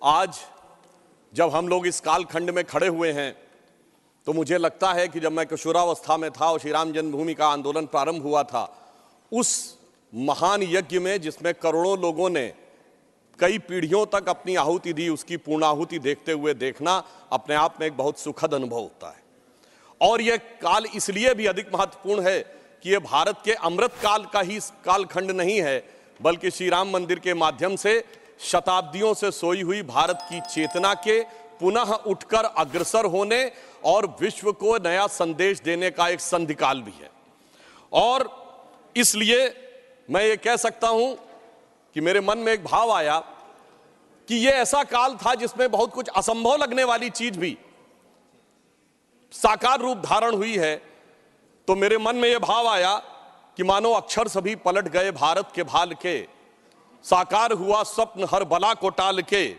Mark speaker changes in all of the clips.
Speaker 1: आज जब हम लोग इस कालखंड में खड़े हुए हैं तो मुझे लगता है कि जब मैं किशोरावस्था में था और श्री राम जन्मभूमि का आंदोलन प्रारंभ हुआ था, उस महान यज्ञ में जिसमें करोड़ों लोगों ने कई पीढ़ियों तक अपनी आहुति दी, उसकी पूर्णाहुति देखते हुए देखना अपने आप में एक बहुत सुखद अनुभव होता है। और यह काल इसलिए भी अधिक महत्वपूर्ण है कि यह भारत के अमृत काल का ही कालखंड नहीं है, बल्कि श्री राम मंदिर के माध्यम से शताब्दियों से सोई हुई भारत की चेतना के पुनः उठकर अग्रसर होने और विश्व को नया संदेश देने का एक संधिकाल भी है। और इसलिए मैं ये कह सकता हूं कि मेरे मन में एक भाव आया कि ये ऐसा काल था जिसमें बहुत कुछ असंभव लगने वाली चीज भी साकार रूप धारण हुई है। तो मेरे मन में यह भाव आया कि मानो अक्षर सभी पलट गए भारत के भाल के, साकार हुआ स्वप्न हर बला को टाल के,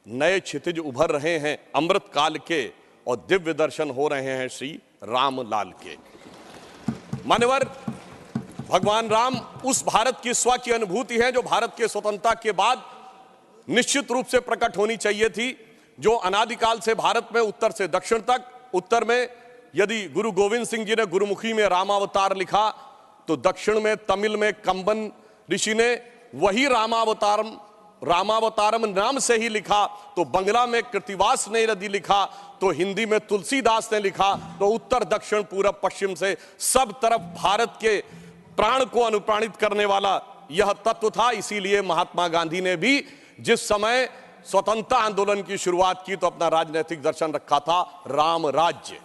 Speaker 1: नए क्षितिज उभर रहे हैं अमृत काल के और दिव्य दर्शन हो रहे हैं श्री राम लाल के। मान्यवर, भगवान राम उस भारत की स्व की अनुभूति है जो भारत के स्वतंत्रता के बाद निश्चित रूप से प्रकट होनी चाहिए थी, जो अनादिकाल से भारत में उत्तर से दक्षिण तक, उत्तर में यदि गुरु गोविंद सिंह जी ने गुरुमुखी में रामावतार लिखा तो दक्षिण में तमिल में कंबन ऋषि ने वही रामावतारम नाम से ही लिखा, तो बंगला में कृतिवास ने यदि लिखा तो हिंदी में तुलसीदास ने लिखा, तो उत्तर दक्षिण पूरब पश्चिम से सब तरफ भारत के प्राण को अनुप्राणित करने वाला यह तत्व था। इसीलिए महात्मा गांधी ने भी जिस समय स्वतंत्रता आंदोलन की शुरुआत की तो अपना राजनीतिक दर्शन रखा था राम राज्य,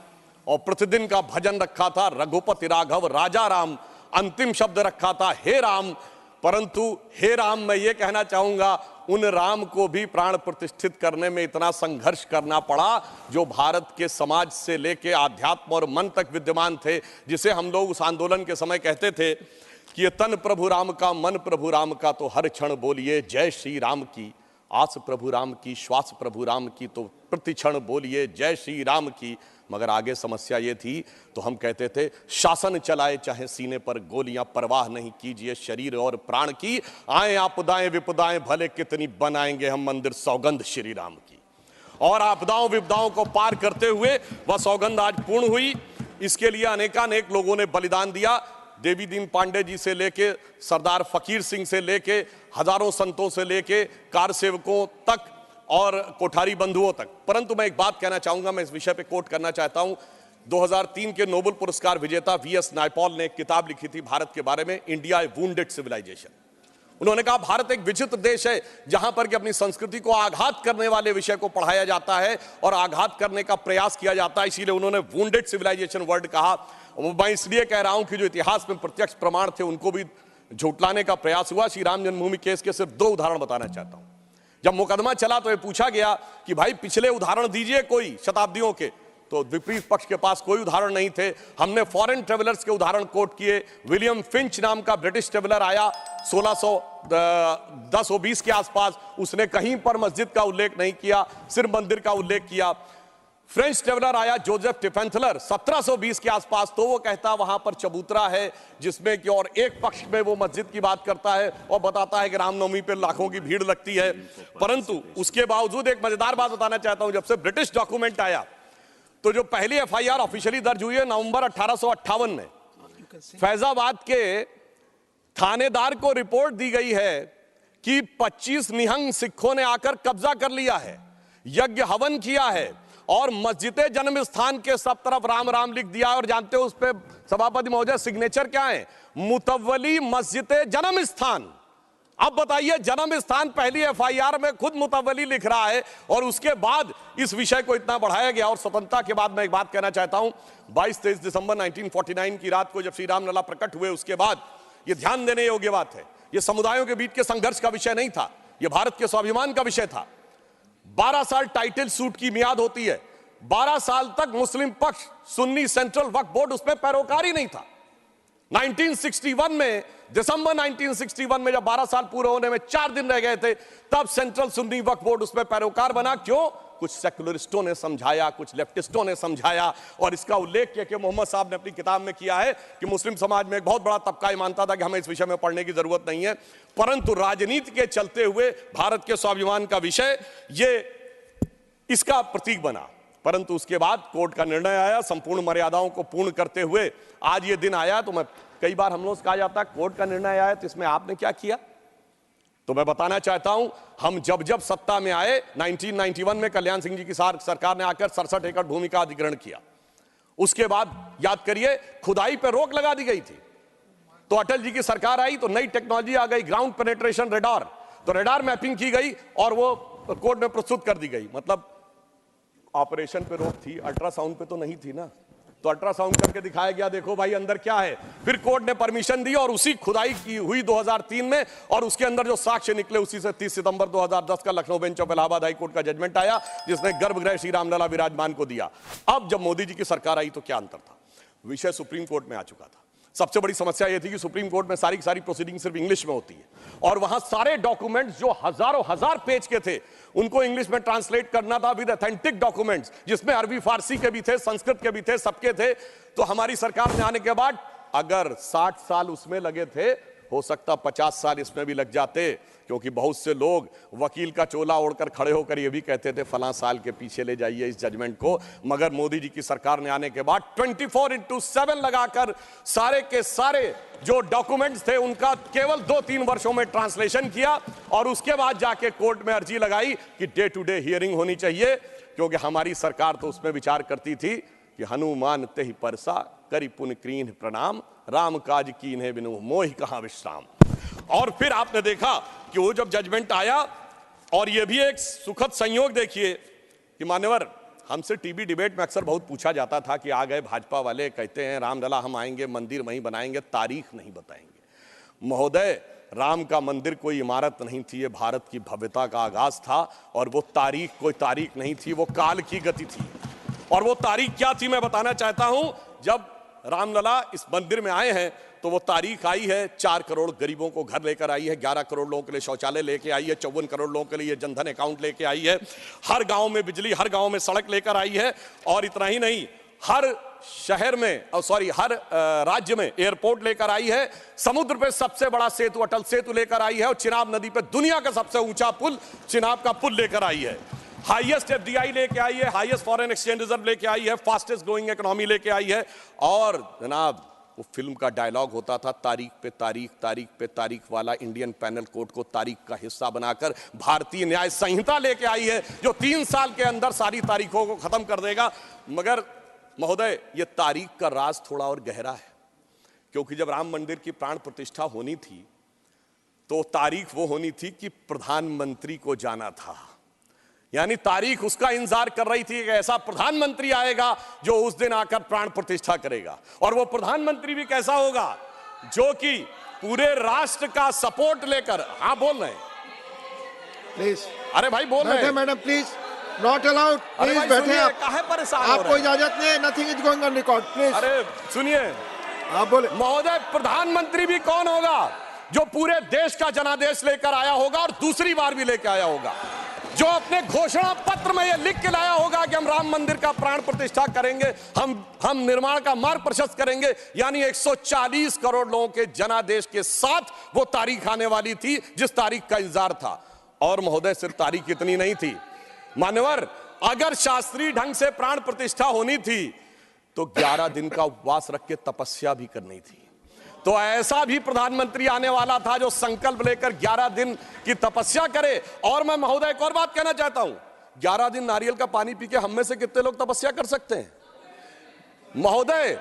Speaker 1: और प्रतिदिन का भजन रखा था रघुपति राघव राजा राम, अंतिम शब्द रखा था हे राम। परंतु हे राम, मैं ये कहना चाहूंगा उन राम को भी प्राण प्रतिष्ठित करने में इतना संघर्ष करना पड़ा जो भारत के समाज से लेके आध्यात्म और मन तक विद्यमान थे, जिसे हम लोग उस आंदोलन के समय कहते थे कि ये तन प्रभु राम का, मन प्रभु राम का, तो हर क्षण बोलिए जय श्री राम की, आस प्रभु राम की, श्वास प्रभु राम की, तो प्रति क्षण बोलिए जय श्री राम की। मगर आगे समस्या ये थी तो हम कहते थे शासन चलाए चाहे सीने पर गोलियां, परवाह नहीं कीजिए शरीर और प्राण की, आए आपदाएं विपदाएं भले कितनी, बनाएंगे हम मंदिर सौगंध श्री राम की। और आपदाओं विपदाओं को पार करते हुए वह सौगंध आज पूर्ण हुई। इसके लिए अनेकानेक लोगों ने बलिदान दिया, देवी दीन पांडे जी से लेके सरदार फकीर सिंह से लेके हजारों संतों से लेके कार सेवकों तक और कोठारी बंधुओं तक। परंतु मैं एक बात कहना चाहूंगा, मैं इस विषय पे कोट करना चाहता हूं। 2003 के नोबेल पुरस्कार विजेता वीएस नायपॉल ने एक किताब लिखी थी भारत के बारे में, इंडिया ए वुंडेड सिविलाइजेशन। उन्होंने कहा भारत एक विचित्र देश है जहां पर कि अपनी संस्कृति को आघात करने वाले विषय को पढ़ाया जाता है और आघात करने का प्रयास किया जाता है, इसीलिए उन्होंने वुंडेड सिविलाइजेशन वर्ड कहा। मैं इसलिए कह रहा हूं कि जो इतिहास में प्रत्यक्ष प्रमाण थे उनको भी झुटलाने का प्रयास हुआ। श्री राम जन्मभूमि केस के सिर्फ 2 उदाहरण बताना चाहता हूं। जब मुकदमा चला तो ये पूछा गया कि भाई पिछले उदाहरण दीजिए कोई शताब्दियों के, तो विपरीत पक्ष के पास कोई उदाहरण नहीं थे। हमने फॉरेन ट्रेवलर्स के उदाहरण कोट किए। विलियम फिंच नाम का ब्रिटिश ट्रेवलर आया 1610-20 के आसपास, उसने कहीं पर मस्जिद का उल्लेख नहीं किया, सिर्फ मंदिर का उल्लेख किया। फ्रेंच ट्रेवलर आया जोसेफ टिफेंथलर 1720 के आसपास, तो वो कहता वहां पर चबूतरा है जिसमें कि और एक पक्ष में वो मस्जिद की बात करता है और बताता है कि रामनवमी पे लाखों की भीड़ लगती है। परंतु उसके बावजूद एक मजेदार बात बताना चाहता हूं, जब से ब्रिटिश डॉक्यूमेंट आया तो जो पहली एफआईआर ऑफिशियली दर्ज हुई है नवंबर 1858 में, फैजाबाद के थानेदार को रिपोर्ट दी गई है कि 25 निहंग सिखों ने आकर कब्जा कर लिया है, यज्ञ हवन किया है और मस्जिद जन्म स्थान के सब तरफ राम राम लिख दिया। और जानते हो उस पे सभापति महोदय सिग्नेचर क्या है? मुतव्वली मस्जिद जन्म स्थान। अब बताइए, जन्म स्थान पहली एफआईआर में खुद मुतव्वली लिख रहा है और उसके बाद इस विषय को इतना बढ़ाया गया। और स्वतंत्रता के बाद मैं एक बात कहना चाहता हूं, 22-23 दिसंबर 1949 की रात को जब श्री राम लला प्रकट हुए, उसके बाद यह ध्यान देने योग्य बात है, यह समुदायों के बीच के संघर्ष का विषय नहीं था, यह भारत के स्वाभिमान का विषय था। 12 साल टाइटल सूट की मियाद होती है, 12 साल तक मुस्लिम पक्ष सुन्नी सेंट्रल वक्फ बोर्ड उसमें पैरोकारी नहीं था। 1961 में, दिसंबर 1961 में, जब 12 साल पूरे होने में 4 दिन रह गए थे, तब सेंट्रल सुन्नी वक्फ बोर्ड उसमें पैरोकार बना। क्यों? कुछ सेकुलरिस्टों ने समझाया, कुछ लेफ्टिस्टों ने समझाया, और इसका उल्लेख किया कि मोहम्मद साहब ने अपनी किताब में किया है कि मुस्लिम समाज में एक बहुत बड़ा तबका मानता था कि हमें इस विषय में पढ़ने की जरूरत नहीं है, परंतु राजनीति के चलते हुए भारत के स्वाभिमान का विषय ये इसका प्रतीक बना। परंतु उसके बाद कोर्ट का निर्णय आया, संपूर्ण मर्यादाओं को पूर्ण करते हुए आज ये दिन आया। तो मैं कई बार हम लोग से कहा जाता है कोर्ट का निर्णय आया तो इसमें आपने क्या किया, तो मैं बताना चाहता हूं, हम जब जब सत्ता में आए 1991 में कल्याण सिंह जी की सरकार ने आकर 67 एकड़ भूमि का अधिग्रहण किया। उसके बाद याद करिए खुदाई पर रोक लगा दी गई थी। तो अटल जी की सरकार आई तो नई टेक्नोलॉजी आ गई, ग्राउंड पेनिट्रेशन रेडार, तो रेडार मैपिंग की गई और वो कोर्ट में प्रस्तुत कर दी गई। मतलब ऑपरेशन पे रोक थी, अल्ट्रासाउंड पे तो नहीं थी ना, तो अल्ट्रासाउंड करके दिखाया गया, देखो भाई अंदर क्या है। फिर कोर्ट ने परमिशन दी और उसी खुदाई की हुई 2003 में, और उसके अंदर जो साक्ष्य निकले उसी से 30 सितंबर 2010 का Lucknow bench of Allahabad high court का जजमेंट आया, जिसने गर्भगृह श्री रामलला विराजमान को दिया। अब जब मोदी जी की सरकार आई तो क्या अंतर था, विषय सुप्रीम कोर्ट में आ चुका था। सबसे बड़ी समस्या यह थी कि सुप्रीम कोर्ट में सारी सारी प्रोसीडिंग सिर्फ इंग्लिश में होती है, और वहां सारे डॉक्यूमेंट्स जो हजारों हजार पेज के थे उनको इंग्लिश में ट्रांसलेट करना था विद ऑथेंटिक डॉक्यूमेंट्स, जिसमें अरबी फारसी के भी थे, संस्कृत के भी थे, सबके थे। तो हमारी सरकार में आने के बाद अगर 60 साल उसमें लगे थे, हो सकता 50 साल इसमें भी लग जाते, क्योंकि बहुत से लोग वकील का चोला ओढ़कर खड़े होकर ये भी कहते थे फलां साल के पीछे ले जाइए इस जजमेंट को। मगर मोदी जी की सरकार ने आने के बाद 24/7 लगाकर सारे के सारे जो डॉक्यूमेंट्स थे उनका केवल 2-3 वर्षों में ट्रांसलेशन किया, और उसके बाद जाके कोर्ट में अर्जी लगाई कि डे टू डे हियरिंग होनी चाहिए, क्योंकि हमारी सरकार तो उसमें विचार करती थी कि हनुमान तेहि परसा करि पुन कीन्ह प्रणाम, राम काज कीन्हे बिनु मोहि कहां विश्राम। और फिर आपने देखा कि वो जब जजमेंट आया, और ये भी एक सुखद संयोग देखिए कि मान्यवर, हमसे टीवी डिबेट में अक्सर बहुत पूछा जाता था कि आ गए भाजपा वाले, कहते हैं रामलला हम आएंगे, मंदिर वहीं बनाएंगे, तारीख नहीं बताएंगे। महोदय, राम का मंदिर कोई इमारत नहीं थी, ये भारत की भव्यता का आगाज था, और वो तारीख कोई तारीख नहीं थी, वो काल की गति थी। और वो तारीख क्या थी मैं बताना चाहता हूं। जब रामलला इस मंदिर में आए हैं तो वो तारीख आई है, 4 करोड़ गरीबों को घर लेकर आई है, 11 करोड़ लोगों के लिए शौचालय लेके आई है, 54 करोड़ लोगों के लिए जनधन अकाउंट लेके आई है, हर गांव में बिजली, हर गांव में सड़क लेकर आई है, और इतना ही नहीं, हर शहर में हर राज्य में एयरपोर्ट लेकर आई है, समुद्र पे सबसे बड़ा सेतु अटल सेतु लेकर आई है, और चिनाब नदी पे दुनिया का सबसे ऊंचा पुल चिनाब का पुल लेकर आई है, हाईएस्ट एफडीआई लेके आई है, हाईएस्ट फॉरेन एक्सचेंज रिजर्व लेके आई है, फास्टेस्ट ग्रोइंग इकोनॉमी लेके आई है। और जनाब, वो फिल्म का डायलॉग होता था, तारीख पे तारीख, तारीख पे तारीख वाला इंडियन पैनल कोड को तारीख का हिस्सा बनाकर भारतीय न्याय संहिता लेके आई है, जो 3 साल के अंदर सारी तारीखों को खत्म कर देगा। मगर महोदय, ये तारीख का राज थोड़ा और गहरा है, क्योंकि जब राम मंदिर की प्राण प्रतिष्ठा होनी थी तो तारीख वो होनी थी कि प्रधानमंत्री को जाना था, यानी तारीख उसका इंतजार कर रही थी कि ऐसा प्रधानमंत्री आएगा जो उस दिन आकर प्राण प्रतिष्ठा करेगा। और वो प्रधानमंत्री भी कैसा होगा, जो कि पूरे राष्ट्र का सपोर्ट लेकर, हाँ बोल रहे हैं
Speaker 2: प्लीज,
Speaker 1: अरे भाई बोल रहे हैं
Speaker 2: madam please, not allowed, please बैठे आप,
Speaker 1: काहे परेशान हो रहे हैं?
Speaker 2: आपको इजाजत नहीं है, nothing is going on record, please.
Speaker 1: अरे सुनिए,
Speaker 2: आप बोले।
Speaker 1: महोदय, प्रधानमंत्री भी कौन होगा, जो पूरे देश का जनादेश लेकर आया होगा, और दूसरी बार भी लेकर आया होगा, जो अपने घोषणा पत्र में यह लिख के लाया होगा कि हम राम मंदिर का प्राण प्रतिष्ठा करेंगे, हम निर्माण का मार्ग प्रशस्त करेंगे। यानी 140 करोड़ लोगों के जनादेश के साथ वो तारीख आने वाली थी जिस तारीख का इंतजार था। और महोदय, सिर्फ तारीख इतनी नहीं थी मान्यवर, अगर शास्त्रीय ढंग से प्राण प्रतिष्ठा होनी थी तो 11 दिन का उपवास रख के तपस्या भी करनी थी। तो ऐसा भी प्रधानमंत्री आने वाला था जो संकल्प लेकर 11 दिन की तपस्या करे। और मैं महोदय एक और बात कहना चाहता हूं, 11 दिन नारियल का पानी पी के हम में से कितने लोग तपस्या कर सकते हैं महोदय?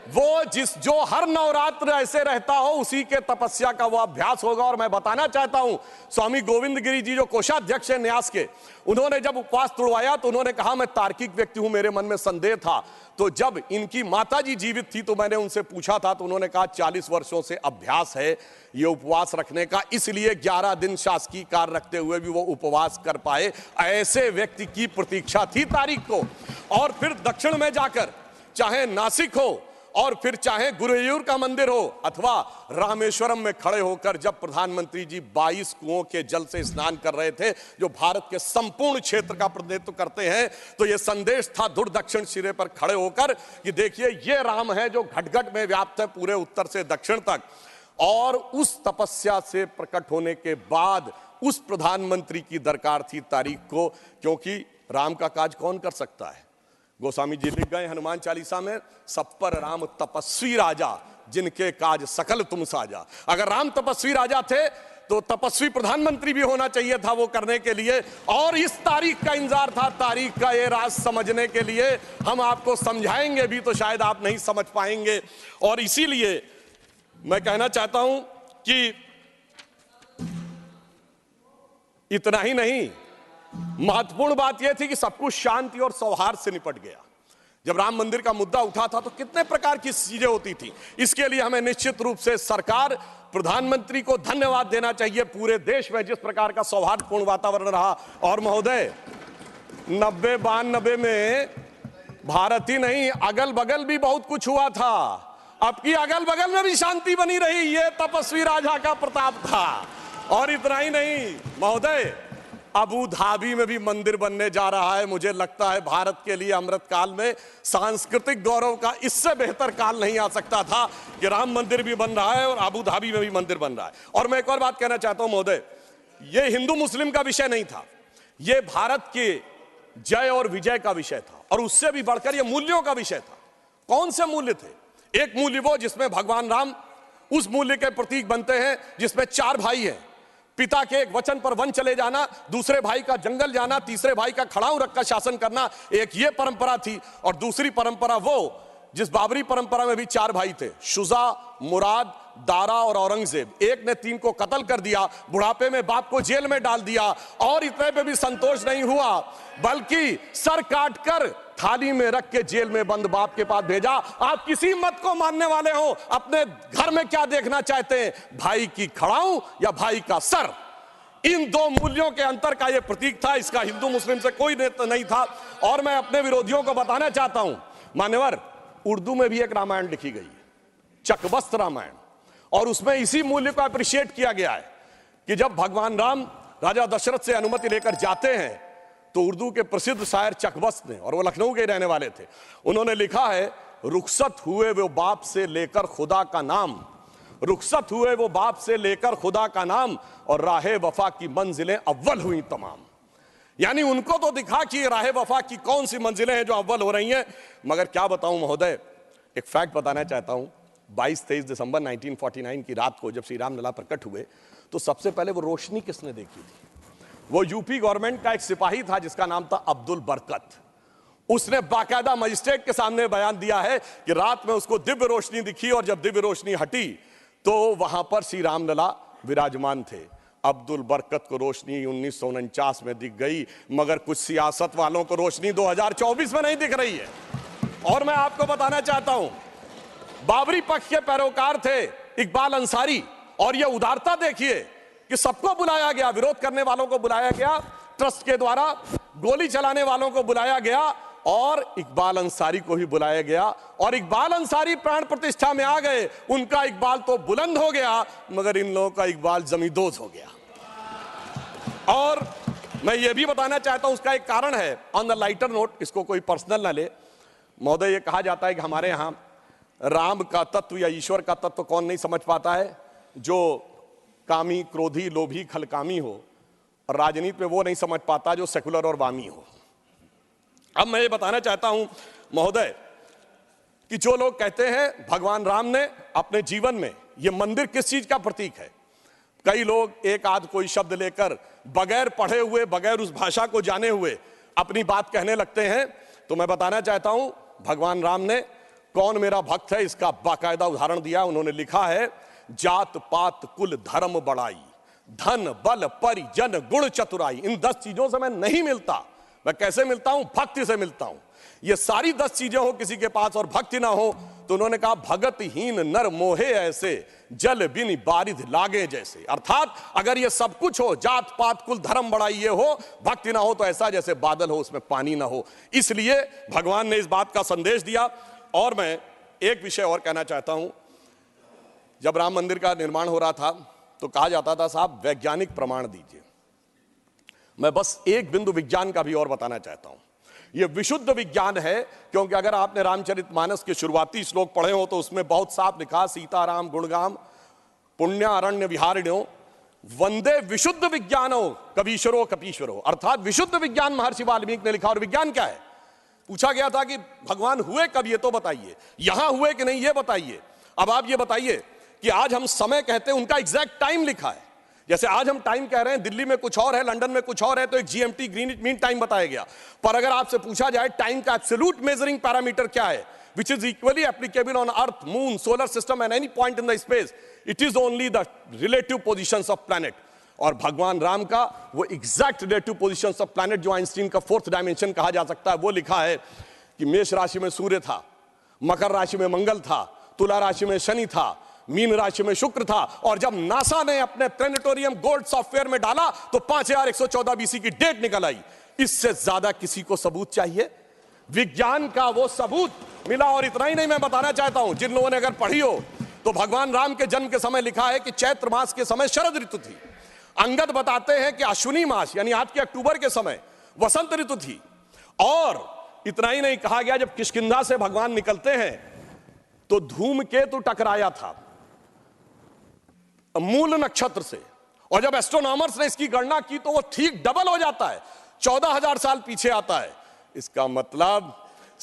Speaker 1: वो जो हर नवरात्र ऐसे रहता हो उसी के तपस्या का वो अभ्यास होगा। और मैं बताना चाहता हूं, स्वामी गोविंद गिरी जी जो कोषाध्यक्ष है न्यास के, उन्होंने जब उपवास तोड़वाया तो उन्होंने कहा मैं तार्किक व्यक्ति हूं, मेरे मन में संदेह था। तो जब इनकी माताजी जीवित थी तो मैंने उनसे पूछा था, तो उन्होंने कहा 40 वर्षों से अभ्यास है ये उपवास रखने का, इसलिए 11 दिन शासकीय कार्य रखते हुए भी वो उपवास कर पाए। ऐसे व्यक्ति की प्रतीक्षा थी तारीख को। और फिर दक्षिण में जाकर, चाहे नासिक हो और फिर चाहे गुरुवायूर का मंदिर हो अथवा रामेश्वरम में खड़े होकर जब प्रधानमंत्री जी 22 कुओं के जल से स्नान कर रहे थे, जो भारत के संपूर्ण क्षेत्र का प्रतिनिधित्व करते हैं, तो यह संदेश था दूर दक्षिण सिरे पर खड़े होकर कि देखिए ये राम है जो घट-घट में व्याप्त है पूरे उत्तर से दक्षिण तक। और उस तपस्या से प्रकट होने के बाद उस प्रधानमंत्री की दरकार थी तारीख को, क्योंकि राम का काज कौन कर सकता है। गोस्वामी जी लिख गए हनुमान चालीसा में, सब पर राम तपस्वी राजा, जिनके काज सकल तुम साजा। अगर राम तपस्वी राजा थे तो तपस्वी प्रधानमंत्री भी होना चाहिए था वो करने के लिए, और इस तारीख का इंतजार था। तारीख का ये राज समझने के लिए हम आपको समझाएंगे भी तो शायद आप नहीं समझ पाएंगे। और इसीलिए मैं कहना चाहता हूं कि इतना ही नहीं, महत्वपूर्ण बात यह थी कि सब कुछ शांति और सौहार्द से निपट गया। जब राम मंदिर का मुद्दा उठा था तो कितने प्रकार की चीजें होती थी। इसके लिए हमें निश्चित रूप से सरकार, प्रधानमंत्री को धन्यवाद देना चाहिए। पूरे देश में जिस प्रकार का सौहार्दपूर्ण वातावरण रहा, और महोदय 90-92 में भारत ही नहीं अगल बगल भी बहुत कुछ हुआ था। अब की अगल बगल में भी शांति बनी रही, ये तपस्वी राजा का प्रताप था। और इतना ही नहीं महोदय, अबू धाबी में भी मंदिर बनने जा रहा है। मुझे लगता है भारत के लिए अमृत काल में सांस्कृतिक गौरव का इससे बेहतर काल नहीं आ सकता था कि राम मंदिर भी बन रहा है और अबू धाबी में भी मंदिर बन रहा है। और मैं एक और बात कहना चाहता हूं महोदय, यह हिंदू मुस्लिम का विषय नहीं था, यह भारत के जय और विजय का विषय था, और उससे भी बढ़कर यह मूल्यों का विषय था। कौन से मूल्य थे? एक मूल्य वो जिसमें भगवान राम उस मूल्य के प्रतीक बनते हैं जिसमें 4 भाई हैं, पिता के एक वचन पर वन चले जाना, दूसरे भाई का जंगल जाना, तीसरे भाई का खड़ाऊ रखकर शासन करना, एक ये परंपरा थी। और दूसरी परंपरा वो जिस बाबरी परंपरा में भी 4 भाई थे, शुजा, मुराद, दारा और औरंगजेब। एक ने 3 को कत्ल कर दिया, बुढ़ापे में बाप को जेल में डाल दिया, और इतने पे भी संतोष नहीं हुआ बल्कि सर काटकर थाली में रख के जेल में बंद बाप के पास भेजा। आप किसी मत को मानने वाले हो, अपने घर में क्या देखना चाहते हैं, भाई की खड़ाऊ या भाई का सर? इन 2 मूल्यों के अंतर का यह प्रतीक था। इसका हिंदू मुस्लिम से कोई नहीं था। और मैं अपने विरोधियों को बताना चाहता हूं, मान्यवर, उर्दू में भी एक रामायण लिखी गई है, चकबस्त रामायण, और उसमें इसी मूल्य को अप्रिशिएट किया गया है कि जब भगवान राम राजा दशरथ से अनुमति लेकर जाते हैं तो उर्दू के प्रसिद्ध शायर चकबस्त ने, और वो लखनऊ के रहने वाले थे, उन्होंने लिखा है, रुखसत हुए वो बाप से लेकर खुदा का नाम, रुखसत हुए वो बाप से लेकर खुदा का नाम, और राहे वफा की मंजिलें अव्वल हुई तमाम। यानी उनको तो दिखा कि राहे वफा की कौन सी मंजिलें हैं जो अव्वल हो रही हैं। मगर क्या बताऊं महोदय, एक फैक्ट बताना चाहता हूं। 22-23 दिसंबर 1949 की रात को जब श्री राम लला प्रकट हुए तो सबसे पहले वो रोशनी किसने देखी थी? वो यूपी गवर्नमेंट का एक सिपाही था जिसका नाम था अब्दुल बरकत। उसने बाकायदा मजिस्ट्रेट के सामने बयान दिया है कि रात में उसको दिव्य रोशनी दिखी, और जब दिव्य रोशनी हटी तो वहां पर श्री राम लला विराजमान थे। अब्दुल बरकत को रोशनी 1949 में दिख गई, मगर कुछ सियासत वालों को रोशनी 2024 में नहीं दिख रही है। और मैं आपको बताना चाहता हूं, बाबरी पक्ष के पैरोकार थे इकबाल अंसारी, और यह उदारता देखिए कि सबको बुलाया गया, विरोध करने वालों को बुलाया गया, ट्रस्ट के द्वारा गोली चलाने वालों को बुलाया गया, और इकबाल अंसारी को भी बुलाया गया, और इकबाल अंसारी प्राण प्रतिष्ठा में आ गए। उनका इकबाल तो बुलंद हो गया, मगर इन लोगों का इकबाल जमींदोज हो गया। और मैं ये भी बताना चाहता हूं, उसका एक कारण है, ऑन द लाइटर नोट, इसको कोई पर्सनल ना ले महोदय। ये कहा जाता है कि हमारे यहां राम का तत्व या ईश्वर का तत्व कौन नहीं समझ पाता है? जो कामी, क्रोधी, लोभी, खलकामी हो। और राजनीति में वो नहीं समझ पाता जो सेकुलर और वामी हो। अब मैं ये बताना चाहता हूं महोदय कि जो लोग कहते हैं भगवान राम ने अपने जीवन में ये मंदिर किस चीज का प्रतीक है, कई लोग एक आध कोई शब्द लेकर बगैर पढ़े हुए, बगैर उस भाषा को जाने हुए अपनी बात कहने लगते हैं। तो मैं बताना चाहता हूं, भगवान राम ने कौन मेरा भक्त है इसका बाकायदा उदाहरण दिया। उन्होंने लिखा है, जात पात कुल धर्म बड़ाई, धन बल परिजन गुण चतुराई। इन 10 चीजों से मैं नहीं मिलता। मैं कैसे मिलता हूं? भक्ति से मिलता हूं। ये सारी 10 चीजें हो किसी के पास और भक्ति ना हो, तो उन्होंने कहा, भगतहीन नर मोहे ऐसे, जल बिन बारिध लागे जैसे। अर्थात अगर ये सब कुछ हो, जात पात कुल धर्म बड़ाई ये हो, भक्ति ना हो तो ऐसा जैसे बादल हो उसमें पानी ना हो। इसलिए भगवान ने इस बात का संदेश दिया। और मैं एक विषय और कहना चाहता हूं। जब राम मंदिर का निर्माण हो रहा था तो कहा जाता था साहब वैज्ञानिक प्रमाण दीजिए। मैं बस एक बिंदु विज्ञान का भी और बताना चाहता हूं। यह विशुद्ध विज्ञान है, क्योंकि अगर आपने रामचरितमानस के शुरुआती श्लोक पढ़े हो तो उसमें बहुत साफ लिखा, सीताराम गुणगाम पुण्यारण्य विहारिण्यो वंदे विशुद्ध विज्ञानो कबीश्वरो कपीश्वरो। अर्थात विशुद्ध विज्ञान महर्षि वाल्मीकि ने लिखा। और विज्ञान क्या है? पूछा गया था कि भगवान हुए कब, ये तो बताइए, यहां हुए कि नहीं ये बताइए। अब आप ये बताइए कि आज हम समय कहते हैं, उनका एग्जैक्ट टाइम लिखा है। जैसे आज हम टाइम कह रहे हैं, दिल्ली में कुछ और है, लंदन में कुछ और है, तो एक जीएमटी ग्रीनिच मीन टाइम बताया गया। पर अगर आपसे पूछा जाए टाइम का एब्सोल्यूट मेजरिंग पैरामीटर क्या है, which is equally applicable on earth, moon, solar system and any point in the space, it is only the relative positions of planet। और भगवान राम का वो exact relative positions of planet, जो Einstein का fourth dimension कहा जा सकता है, वो लिखा है कि मेष राशि में सूर्य था, मकर राशि में मंगल था, तुला राशि में शनि था, मीन राशि में शुक्र था। और जब नासा ने अपने प्लेनेटोरियम गोल्ड सॉफ्टवेयर में डाला तो 5114 बीसी की डेट निकल आई। इससे ज्यादा किसी को सबूत चाहिए? विज्ञान का वो सबूत मिला। और इतना ही नहीं, मैं बताना चाहता हूं, जिन लोगों ने अगर पढ़ी हो तो भगवान राम के जन्म के समय लिखा है कि चैत्र मास के समय शरद ऋतु थी। अंगद बताते हैं कि अश्विनी मास यानी आज के अक्टूबर के समय वसंत ऋतु थी। और इतना ही नहीं, कहा गया जब किष्किंधा से भगवान निकलते हैं तो धूमकेतु टकराया था मूल नक्षत्र से। और जब एस्ट्रोनॉमर्स ने इसकी गणना की तो वो ठीक डबल हो जाता है, 14,000 साल पीछे आता है। इसका मतलब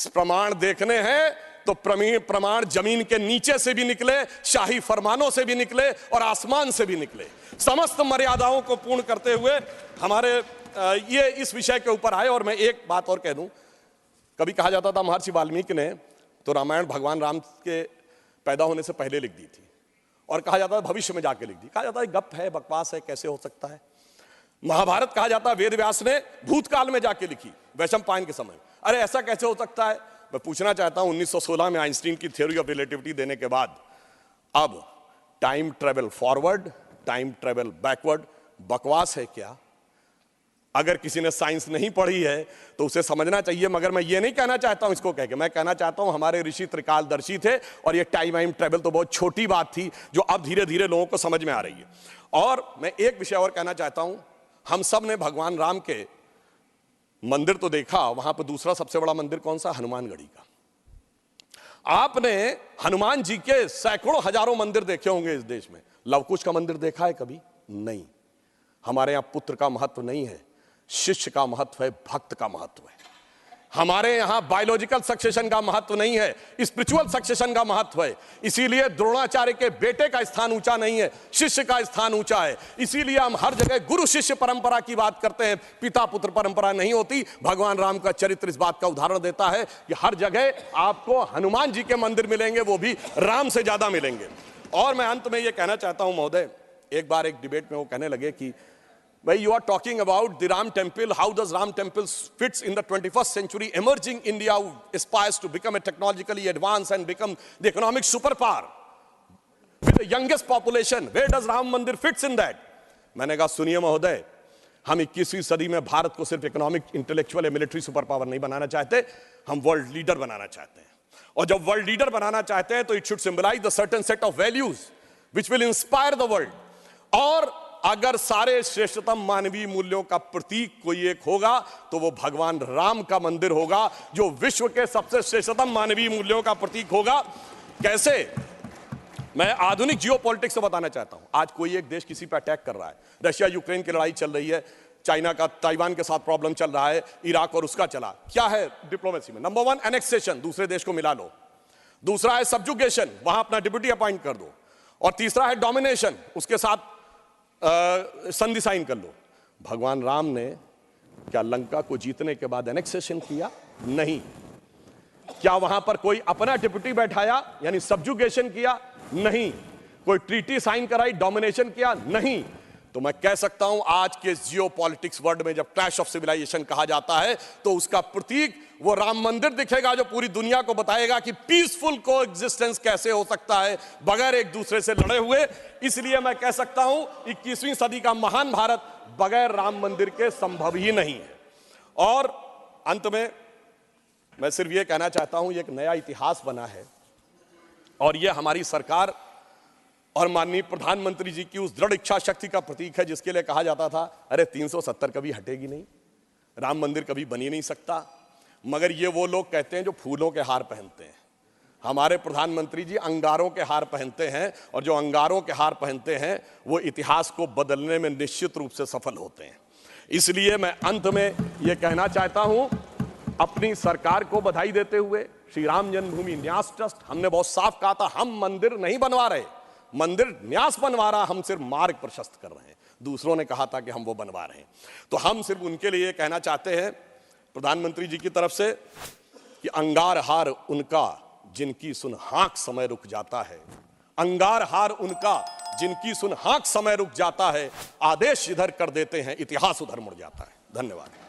Speaker 1: प्रमाण देखने हैं तो प्रमाण जमीन के नीचे से भी निकले, शाही फरमानों से भी निकले और आसमान से भी निकले। समस्त मर्यादाओं को पूर्ण करते हुए हमारे ये इस विषय के ऊपर आए। और मैं एक बात और कह दूं, कभी कहा जाता था महर्षि वाल्मीकि ने तो रामायण भगवान राम के पैदा होने से पहले लिख दी थी, और कहा जाता है भविष्य में जाके लिख दी। कहा जाता है गप है, बकवास है, कैसे हो सकता है। महाभारत कहा जाता है वेद व्यास ने भूतकाल में जाके लिखी, वैशंपायन के समय। अरे ऐसा कैसे हो सकता है? मैं पूछना चाहता हूं, 1916 में आइंस्टीन की थ्योरी ऑफ रिलेटिविटी देने के बाद अब time travel forward, time travel backward बकवास है क्या? अगर किसी ने साइंस नहीं पढ़ी है तो उसे समझना चाहिए। मगर मैं ये नहीं कहना चाहता हूं इसको कह के, मैं कहना चाहता हूं हमारे ऋषि त्रिकालदर्शी थे, और ये टाइम ट्रेवल तो बहुत छोटी बात थी जो अब धीरे धीरे लोगों को समझ में आ रही है। और मैं एक विषय और कहना चाहता हूं, हम सब ने भगवान राम के मंदिर तो देखा, वहां पर दूसरा सबसे बड़ा मंदिर कौन सा? हनुमानगढ़ी का। आपने हनुमान जी के सैकड़ों हजारों मंदिर देखे होंगे इस देश में, लवकुश का मंदिर देखा है कभी? नहीं। हमारे यहां पुत्र का महत्व नहीं है, शिष्य का महत्व है, भक्त का महत्व है। हमारे यहां बायोलॉजिकल सक्सेशन का महत्व नहीं है, स्पिरिचुअल सक्सेशन का महत्व है। इसीलिए द्रोणाचार्य के बेटे का स्थान ऊंचा नहीं है, शिष्य का स्थान ऊंचा है। इसीलिए हम हर जगह गुरु शिष्य परंपरा की बात करते हैं, पिता पुत्र परंपरा नहीं होती। भगवान राम का चरित्र इस बात का उदाहरण देता है कि हर जगह आपको हनुमान जी के मंदिर मिलेंगे, वो भी राम से ज्यादा मिलेंगे। और मैं अंत में यह कहना चाहता हूं महोदय, एक बार एक डिबेट में वो कहने लगे कि भाई you are talking about the Ram temple, how does Ram temple fits in the 21st century emerging India who aspires to become a technologically advanced and become the economic superpower with the youngest population, where does Ram Mandir fits in that? मैंने कहा सुनिए महोदय, हम 21वीं सदी में भारत को सिर्फ इकोनॉमिक, इंटेलेक्चुअल या मिलिट्री सुपर पावर नहीं बनाना चाहते, हम वर्ल्ड लीडर बनाना चाहते हैं। और जब वर्ल्ड लीडर बनाना चाहते हैं तो it should symbolize the certain set of values which will inspire the world. और अगर सारे श्रेष्ठतम मानवीय मूल्यों का प्रतीक कोई एक होगा तो वो भगवान राम का मंदिर होगा, जो विश्व के सबसे श्रेष्ठतम मानवीय मूल्यों का प्रतीक होगा। कैसे? मैं आधुनिक जियोपॉलिटिक्स से बताना चाहता हूं। आज कोई एक देश किसी पर अटैक कर रहा है, रशिया यूक्रेन की लड़ाई चल रही है, चाइना का ताइवान के साथ प्रॉब्लम चल रहा है, इराक और उसका चला। क्या है डिप्लोमेसी में? नंबर 1 एनेक्सेशन, दूसरे देश को मिला लो। दूसरा है सब्जुगेशन, वहां अपना डिप्यूटी अपॉइंट कर दो। और तीसरा है डोमिनेशन, उसके साथ संधि साइन कर लो। भगवान राम ने क्या लंका को जीतने के बाद एनेक्सेशन किया? नहीं। क्या वहां पर कोई अपना डिप्यूटी बैठाया यानी सब्जुगेशन किया? नहीं। कोई ट्रीटी साइन कराई, डोमिनेशन किया? नहीं। तो मैं कह सकता हूं आज के जियोपॉलिटिक्स वर्ल्ड में जब क्लैश ऑफ सिविलाइजेशन कहा जाता है तो उसका प्रतीक वो राम मंदिर दिखेगा, जो पूरी दुनिया को बताएगा कि पीसफुल को एग्जिस्टेंस कैसे हो सकता है बगैर एक दूसरे से लड़े हुए। इसलिए मैं कह सकता हूं 21वीं सदी का महान भारत बगैर राम मंदिर के संभव ही नहीं है। और अंत में मैं सिर्फ ये कहना चाहता हूं, ये एक नया इतिहास बना है और यह हमारी सरकार और माननीय प्रधानमंत्री जी की उस दृढ़ इच्छा शक्ति का प्रतीक है जिसके लिए कहा जाता था अरे 370 कभी हटेगी नहीं, राम मंदिर कभी बन ही नहीं सकता। मगर ये वो लोग कहते हैं जो फूलों के हार पहनते हैं। हमारे प्रधानमंत्री जी अंगारों के हार पहनते हैं, और जो अंगारों के हार पहनते हैं वो इतिहास को बदलने में निश्चित रूप से सफल होते हैं। इसलिए मैं अंत में ये कहना चाहता हूं, अपनी सरकार को बधाई देते हुए, श्री राम जन्मभूमि न्यास ट्रस्ट, हमने बहुत साफ कहा था हम मंदिर नहीं बनवा रहे, मंदिर न्यास बनवा रहा, हम सिर्फ मार्ग प्रशस्त कर रहे हैं। दूसरों ने कहा था कि हम वो बनवा रहे हैं, तो हम सिर्फ उनके लिए कहना चाहते हैं प्रधानमंत्री जी की तरफ से कि अंगार हार उनका जिनकी सुन हाँक समय रुक जाता है, अंगार हार उनका जिनकी सुन हाँक समय रुक जाता है, आदेश इधर कर देते हैं इतिहास उधर मुड़ जाता है। धन्यवाद।